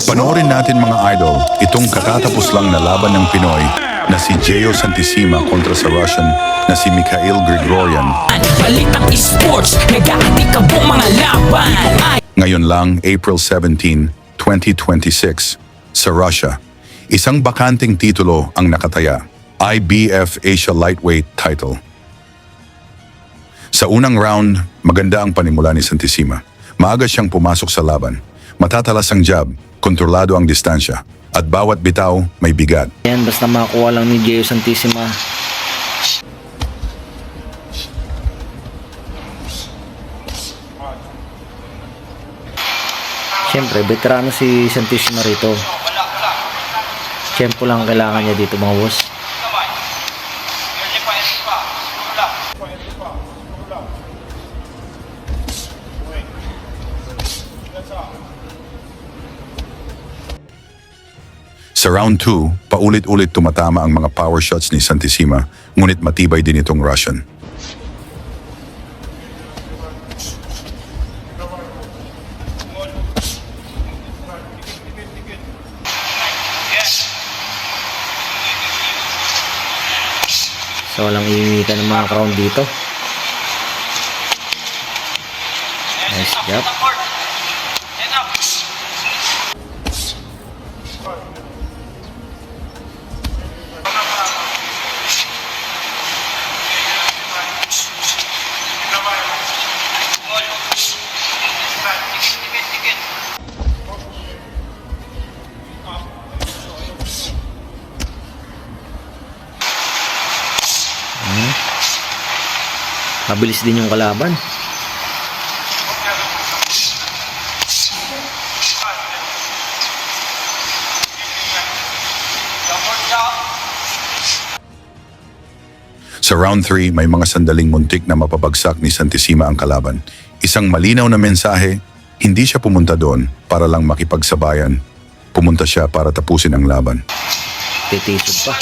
Panoorin natin mga idol, itong katatapos lang na laban ng Pinoy na si Gio Santissima kontra sa Russian na si Mikhail Grigoryan. Balitang esports, nag-aatikabong mga laban. Ngayon lang, April 17, 2026, sa Russia, isang bakanting titulo ang nakataya, IBF Asia Lightweight title. Sa unang round, maganda ang panimula ni Santissima. Maaga siyang pumasok sa laban. Matatalas ang jab, kontrolado ang distansya, at bawat bitaw may bigat. Yan, basta makakuha lang ni Gio Santissima. Siyempre, veterano si Santissima rito. Tempo lang kailangan niya dito mga boss. Sa round 2, paulit-ulit tumatama ang mga power shots ni Santissima, ngunit matibay din itong Russian. So, walang iimitan ng mga crown dito. Nice job. Mabilis din yung kalaban. Sa round 3, may mga sandaling muntik na mapabagsak ni Santissima ang kalaban. Isang malinaw na mensahe, hindi siya pumunta doon para lang makipagsabayan. Pumunta siya para tapusin ang laban. Titisod pa.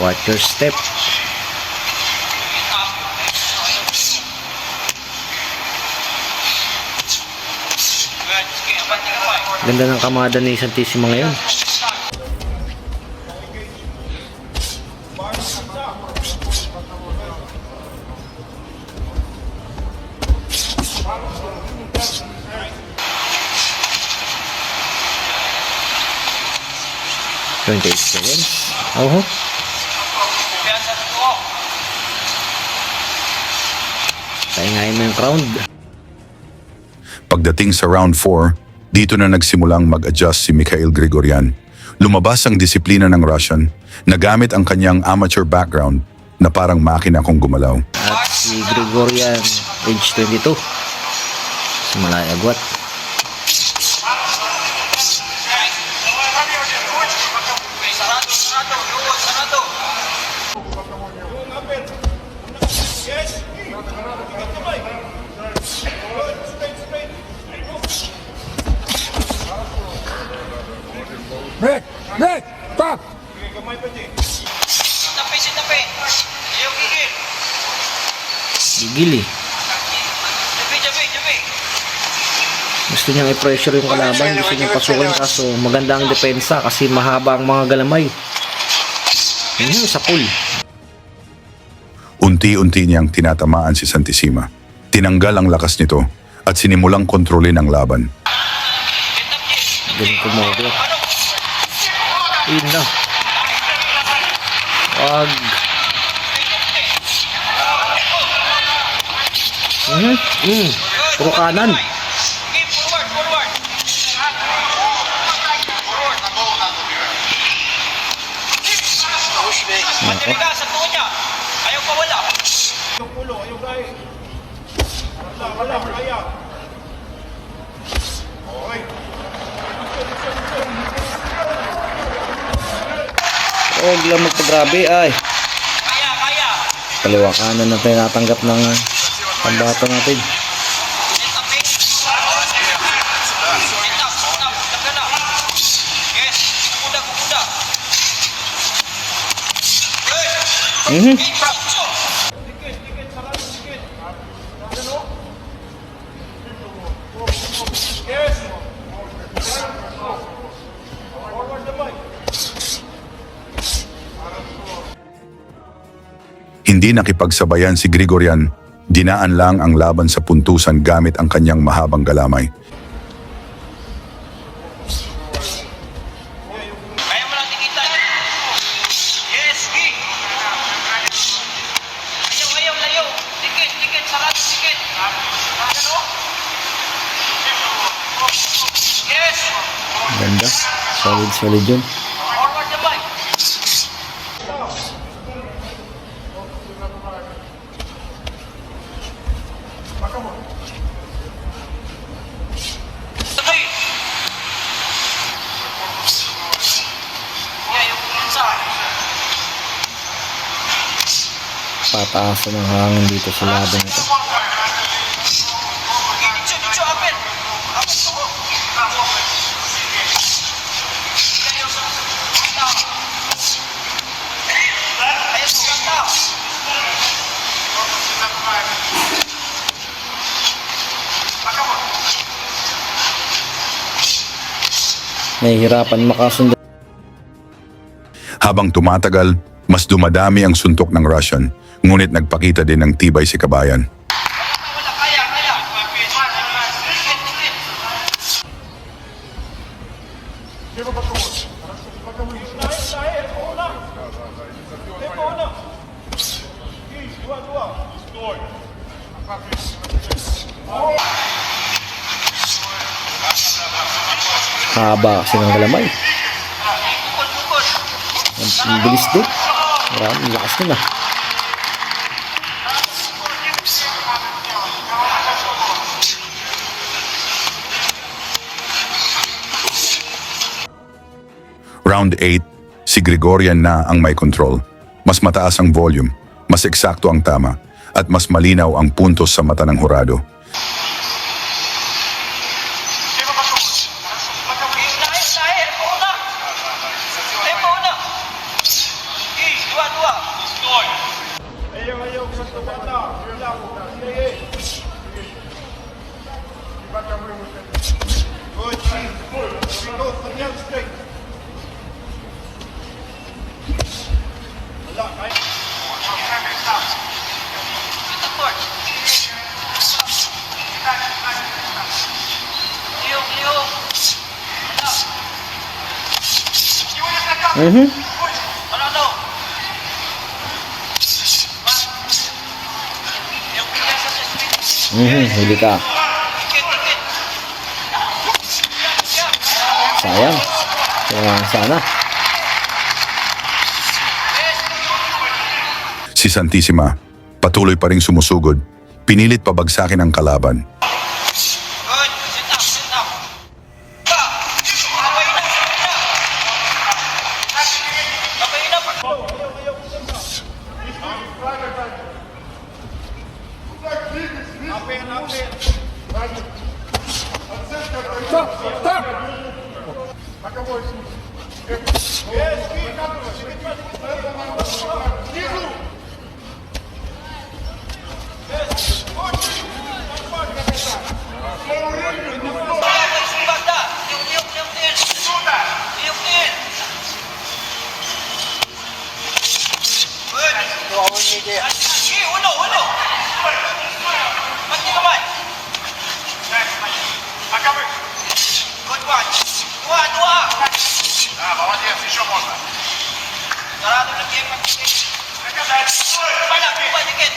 Watch your step. Ganda ng kamada ni Santissima ngayon. $28. Oh. Taingayin mo yung crown. Pagdating sa round 4, dito na nagsimulang mag-adjust si Mikhail Grigoryan. Lumabas ang disiplina ng Russian, nagamit ang kanyang amateur background na parang makina kung gumalaw. At si Grigoryan, age 22. Sa Malay Agwat. Break! Stop! Sitapi. Ayaw gigil. Gigil eh. Jabi. Gusto niyang i-pressure yung kalaban. Gusto niyang pasukin kaso maganda ang depensa kasi mahaba ang mga galamay. Yun yung sa pool. Unti-unti niyang tinatamaan si Santissima. Tinanggal ang lakas nito at sinimulang kontrolin ang laban. Ganun kumodo. Yun na. Wag. Puro kanan. Forward. Matili ka sa tuon niya. Ayaw pa wala. Yung ulo, ayaw gaya. Wala, kaya. Okay. Huwag lang magpagrabe ay. Kaya. Kaliwa kanan na tinatanggap ng pambato natin. Sitapi. Sit up. Tagana. Yes. Kuda. Mhm. Hindi nakipagsabayan si Grigorian, dinaan lang ang laban sa puntusan gamit ang kanyang mahabang galamay. Kaya mo lang tikita. Yes, Gi. Ayaw, layo. Tikit, sarado, tikit. Ano? Yes. Ganda. Solid yun. Forward naman. Sabay. Yeah, yung pumunsa. Pataasan ng hangin dito sa laban ito. Dito, apel. Apel ko. Ayaw sa kanta. Ayaw sa kanta. Nahihirapan makasundan. Habang tumatagal, mas dumadami ang suntok ng Russian, ngunit nagpakita din ng tibay si Kabayan. Wala, kaya. Tikit. Haba kasi ng galamay. Bukod. Ang bilis din. Maraming lakas nila. Round 8, si Grigorian na ang may control. Mas mataas ang volume, mas eksakto ang tama, at mas malinaw ang puntos sa mata ng hurado. Ayaw, sa tabata. Good, go, kanyang straight. Wala, kaya. Mhm. Ano? Yung pinag sa chest. Huli ka. Tikit. Sayang. Sana. Si Santissima, patuloy pa ring sumusugod, pinilit pabagsakin ang kalaban. Good. Sit up. Sabay na. Banda. Yung din. Yung din. Good. Sige, ulo. Pati naman. Good one. Dua. Молодец, еще можно. Sarado na game ang tikit. Kuha, tikit.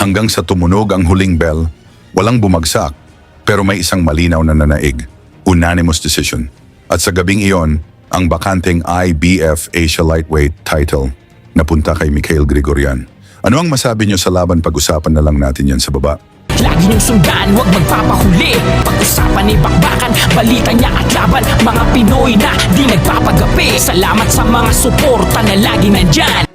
Hanggang sa tumunog ang huling bell, walang bumagsak, pero may isang malinaw na nanaig. Unanimous decision. At sa gabing iyon, ang bakanteng IBF Asia Lightweight title napunta kay Mikhail Grigoryan. Ano ang masabi niyo sa laban? Pag-usapan na lang natin yan sa baba. Lagi niyong sundan, huwag magpapahuli. Pag-usapan ni bakbakan, balita niya at laban. Mga Pinoy na di nagpapagapi. Salamat sa mga suporta na lagi nandyan.